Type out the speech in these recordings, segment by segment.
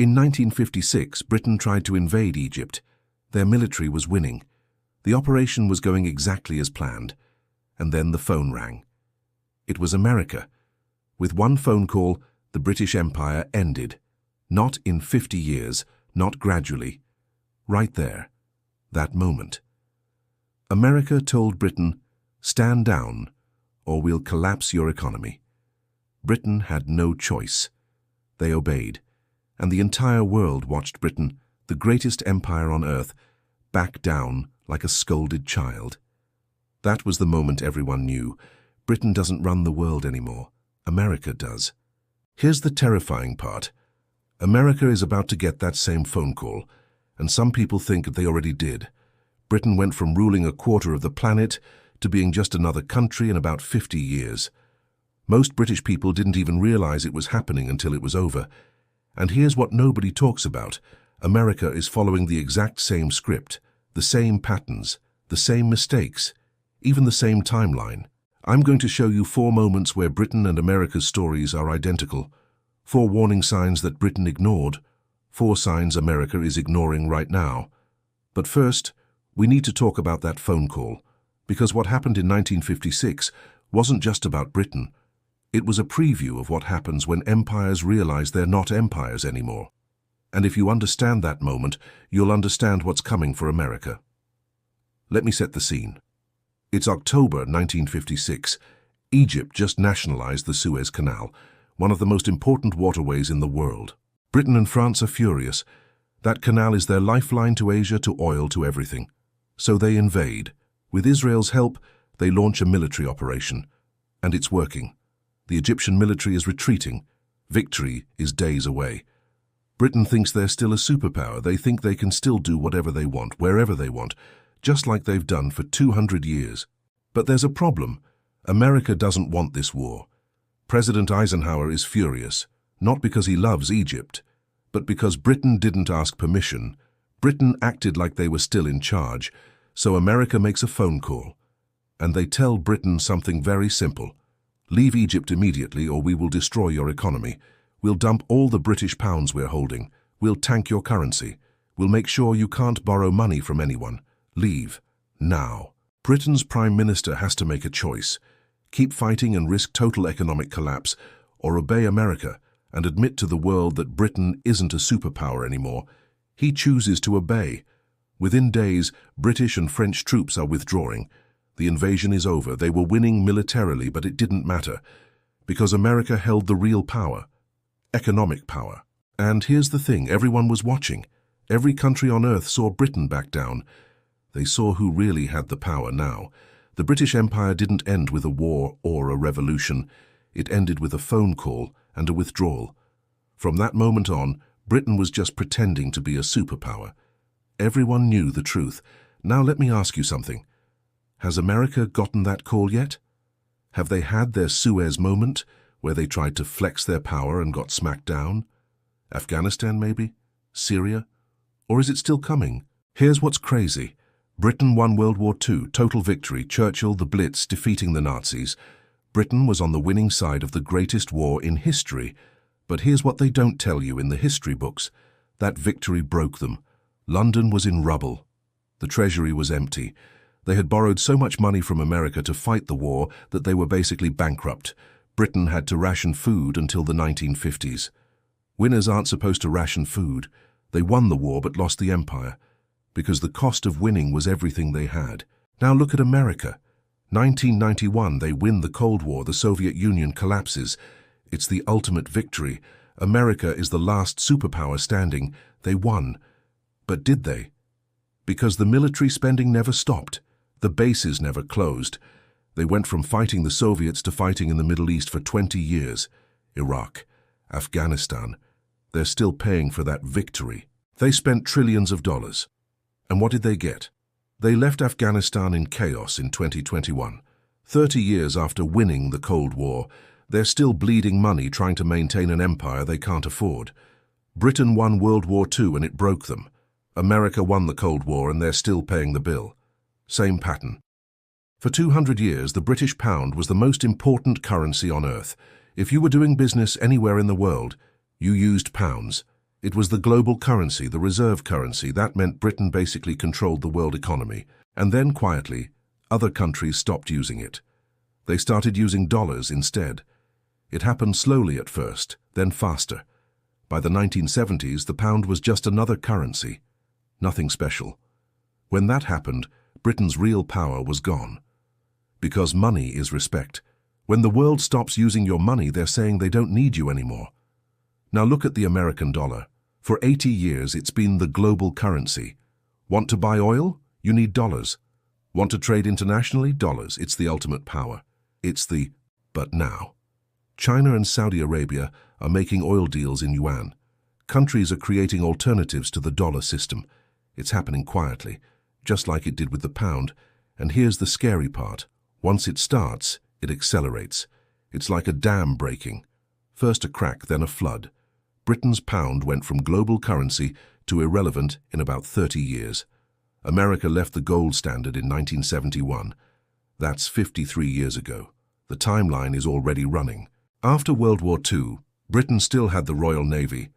In 1956, Britain tried to invade Egypt. Their military was winning. The operation was going exactly as planned. And then the phone rang. It was America. With one phone call, the British Empire ended. Not in 50 years, not gradually. Right there. That moment. America told Britain, "Stand down, or we'll collapse your economy." Britain had no choice. They obeyed, and the entire world watched Britain, the greatest empire on earth, back down like a scolded child. That was the moment everyone knew. Britain doesn't run the world anymore. America does. Here's the terrifying part. America is about to get that same phone call, and some people think they already did. Britain went from ruling a quarter of the planet to being just another country in about 50 years. Most British people didn't even realize it was happening until it was over. And here's what nobody talks about. America is following the exact same script, the same patterns, the same mistakes, even the same timeline. I'm going to show you 4 moments where Britain and America's stories are identical, 4 warning signs that Britain ignored, 4 signs America is ignoring right now. But first, we need to talk about that phone call, because what happened in 1956 wasn't just about Britain. It was a preview of what happens when empires realize they're not empires anymore. And if you understand that moment, you'll understand what's coming for America. Let me set the scene. It's October 1956. Egypt just nationalized the Suez Canal, one of the most important waterways in the world. Britain and France are furious. That canal is their lifeline to Asia, to oil, to everything. So they invade. With Israel's help, they launch a military operation. And it's working. The Egyptian military is retreating. Victory is days away. Britain thinks they're still a superpower. They think they can still do whatever they want, wherever they want, just like they've done for 200 years. But there's a problem. America doesn't want this war. President Eisenhower is furious, not because he loves Egypt, but because Britain didn't ask permission. Britain acted like they were still in charge, so America makes a phone call. And they tell Britain something very simple. Leave Egypt immediately or we will destroy your economy. We'll dump all the British pounds we're holding. We'll tank your currency. We'll make sure you can't borrow money from anyone. Leave. Now. Britain's Prime Minister has to make a choice. Keep fighting and risk total economic collapse, or obey America and admit to the world that Britain isn't a superpower anymore. He chooses to obey. Within days, British and French troops are withdrawing. The invasion is over. They were winning militarily, but it didn't matter, because America held the real power. Economic power. And here's the thing, everyone was watching. Every country on earth saw Britain back down. They saw who really had the power now. The British Empire didn't end with a war or a revolution. It ended with a phone call and a withdrawal. From that moment on, Britain was just pretending to be a superpower. Everyone knew the truth. Now let me ask you something. Has America gotten that call yet? Have they had their Suez moment, where they tried to flex their power and got smacked down? Afghanistan, maybe? Syria? Or is it still coming? Here's what's crazy. Britain won World War II, total victory, Churchill, the Blitz, defeating the Nazis. Britain was on the winning side of the greatest war in history. But here's what they don't tell you in the history books. That victory broke them. London was in rubble. The treasury was empty. They had borrowed so much money from America to fight the war that they were basically bankrupt. Britain had to ration food until the 1950s. Winners aren't supposed to ration food. They won the war but lost the empire, because the cost of winning was everything they had. Now look at America. 1991, they win the Cold War. The Soviet Union collapses. It's the ultimate victory. America is the last superpower standing. They won. But did they? Because the military spending never stopped. The bases never closed. They went from fighting the Soviets to fighting in the Middle East for 20 years. Iraq, Afghanistan. They're still paying for that victory. They spent trillions of dollars. And what did they get? They left Afghanistan in chaos in 2021. 30 years after winning the Cold War, they're still bleeding money trying to maintain an empire they can't afford. Britain won World War II and it broke them. America won the Cold War and they're still paying the bill. Same pattern. For 200 years, the British pound was the most important currency on earth. If you were doing business anywhere in the world, you used pounds. It was the global currency, the reserve currency. That meant Britain basically controlled the world economy. And then, quietly, other countries stopped using it. They started using dollars instead. It happened slowly at first, then faster. By the 1970s, the pound was just another currency. Nothing special. When that happened, Britain's real power was gone. Because money is respect. When the world stops using your money, they're saying they don't need you anymore. Now look at the American dollar. For 80 years, it's been the global currency. Want to buy oil? You need dollars. Want to trade internationally? Dollars. It's the ultimate power. It's the but now. China and Saudi Arabia are making oil deals in yuan. Countries are creating alternatives to the dollar system. It's happening quietly, just like it did with the pound. And here's the scary part. Once it starts, it accelerates. It's like a dam breaking. First a crack, then a flood. Britain's pound went from global currency to irrelevant in about 30 years. America left the gold standard in 1971. That's 53 years ago. The timeline is already running. After World War II, Britain still had the Royal Navy,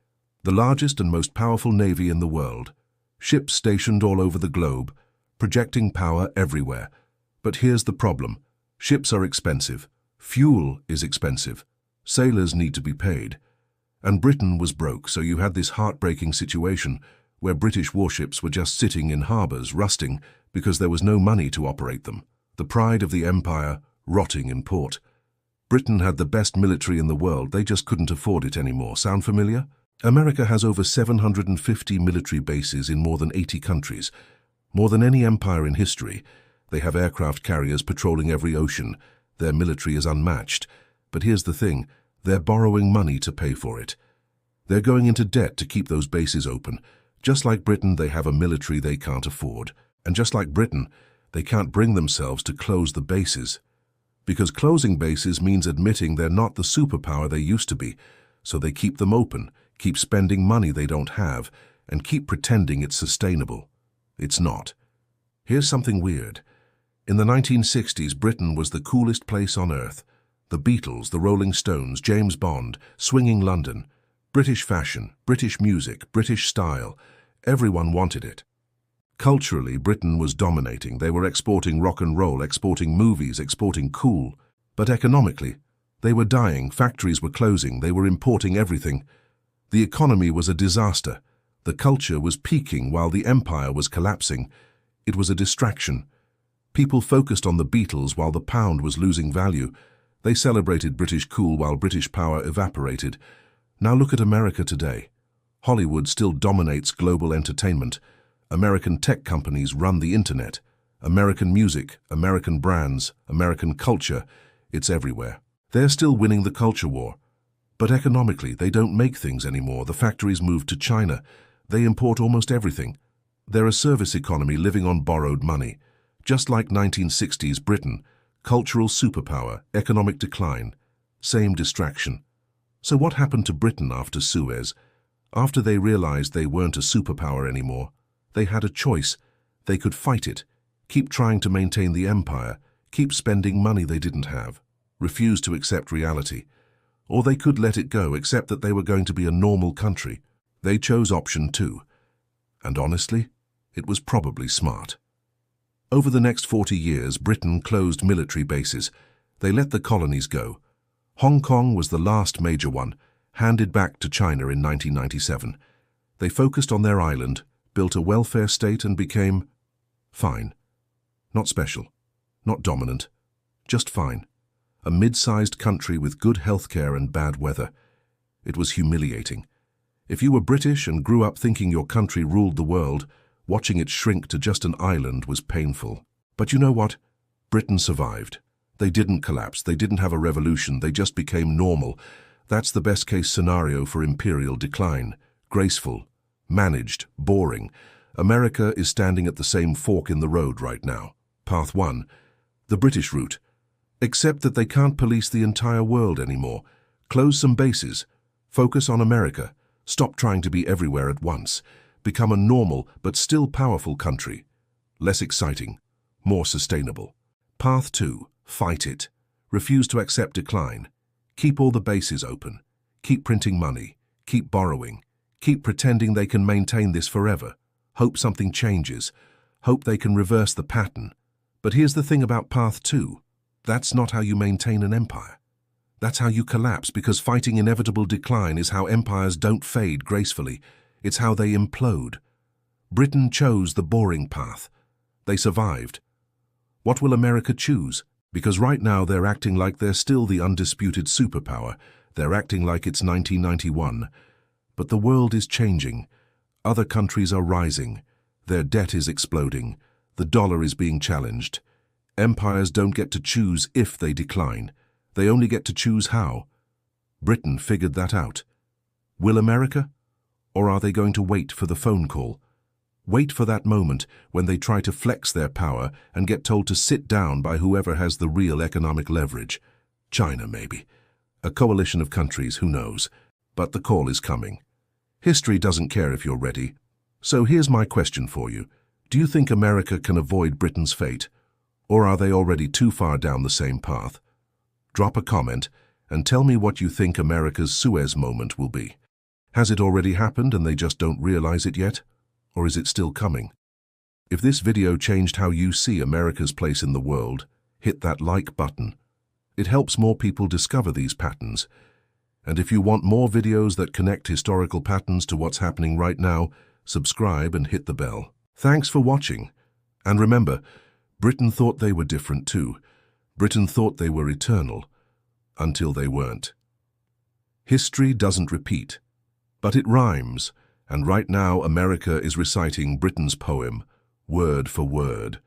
the largest and most powerful navy in the world. Ships stationed all over the globe, projecting power everywhere. But here's the problem. Ships are expensive. Fuel is expensive. Sailors need to be paid. And Britain was broke, so you had this heartbreaking situation where British warships were just sitting in harbours, rusting, because there was no money to operate them. The pride of the empire, rotting in port. Britain had the best military in the world, they just couldn't afford it anymore. Sound familiar? America has over 750 military bases in more than 80 countries. More than any empire in history. They have aircraft carriers patrolling every ocean. Their military is unmatched. But here's the thing, they're borrowing money to pay for it. They're going into debt to keep those bases open. Just like Britain, they have a military they can't afford. And just like Britain, they can't bring themselves to close the bases. Because closing bases means admitting they're not the superpower they used to be. So they keep them open, keep spending money they don't have, and keep pretending it's sustainable. It's not. Here's something weird. In the 1960s, Britain was the coolest place on earth. The Beatles, the Rolling Stones, James Bond, swinging London. British fashion, British music, British style. Everyone wanted it. Culturally, Britain was dominating. They were exporting rock and roll, exporting movies, exporting cool. But economically, they were dying, factories were closing, they were importing everything. The economy was a disaster. The culture was peaking while the empire was collapsing. It was a distraction. People focused on the Beatles while the pound was losing value. They celebrated British cool while British power evaporated. Now look at America today. Hollywood still dominates global entertainment. American tech companies run the internet. American music, American brands, American culture, it's everywhere. They're still winning the culture war. But economically, they don't make things anymore. The factories moved to China. They import almost everything. They're a service economy living on borrowed money. Just like 1960s Britain, cultural superpower, economic decline, same distraction. So what happened to Britain after Suez? After they realized they weren't a superpower anymore, they had a choice. They could fight it, keep trying to maintain the empire, keep spending money they didn't have, refuse to accept reality. Or they could let it go, accept that they were going to be a normal country. They chose option 2. And honestly, it was probably smart. Over the next 40 years, Britain closed military bases. They let the colonies go. Hong Kong was the last major one, handed back to China in 1997. They focused on their island, built a welfare state and became fine. Not special, not dominant, just fine. A mid-sized country with good healthcare and bad weather. It was humiliating. If you were British and grew up thinking your country ruled the world, watching it shrink to just an island was painful. But you know what? Britain survived. They didn't collapse, they didn't have a revolution, they just became normal. That's the best-case scenario for imperial decline. Graceful, managed, boring. America is standing at the same fork in the road right now. Path 1, the British route. Except that they can't police the entire world anymore. Close some bases. Focus on America. Stop trying to be everywhere at once. Become a normal but still powerful country. Less exciting, more sustainable. Path 2, fight it. Refuse to accept decline. Keep all the bases open. Keep printing money. Keep borrowing. Keep pretending they can maintain this forever. Hope something changes. Hope they can reverse the pattern. But here's the thing about path 2. That's not how you maintain an empire. That's how you collapse, because fighting inevitable decline is how empires don't fade gracefully. It's how they implode. Britain chose the boring path. They survived. What will America choose? Because right now they're acting like they're still the undisputed superpower. They're acting like it's 1991. But the world is changing. Other countries are rising. Their debt is exploding. The dollar is being challenged. Empires don't get to choose if they decline. They only get to choose how. Britain figured that out. Will America? Or are they going to wait for the phone call? Wait for that moment when they try to flex their power and get told to sit down by whoever has the real economic leverage. China, maybe. A coalition of countries, who knows? But the call is coming. History doesn't care if you're ready. So here's my question for you. Do you think America can avoid Britain's fate? Or are they already too far down the same path? Drop a comment and tell me what you think America's Suez moment will be. Has it already happened and they just don't realize it yet? Or is it still coming? If this video changed how you see America's place in the world, hit that like button. It helps more people discover these patterns. And if you want more videos that connect historical patterns to what's happening right now, subscribe and hit the bell. Thanks for watching. And remember, Britain thought they were different too. Britain thought they were eternal, until they weren't. History doesn't repeat, but it rhymes, and right now America is reciting Britain's poem, word for word.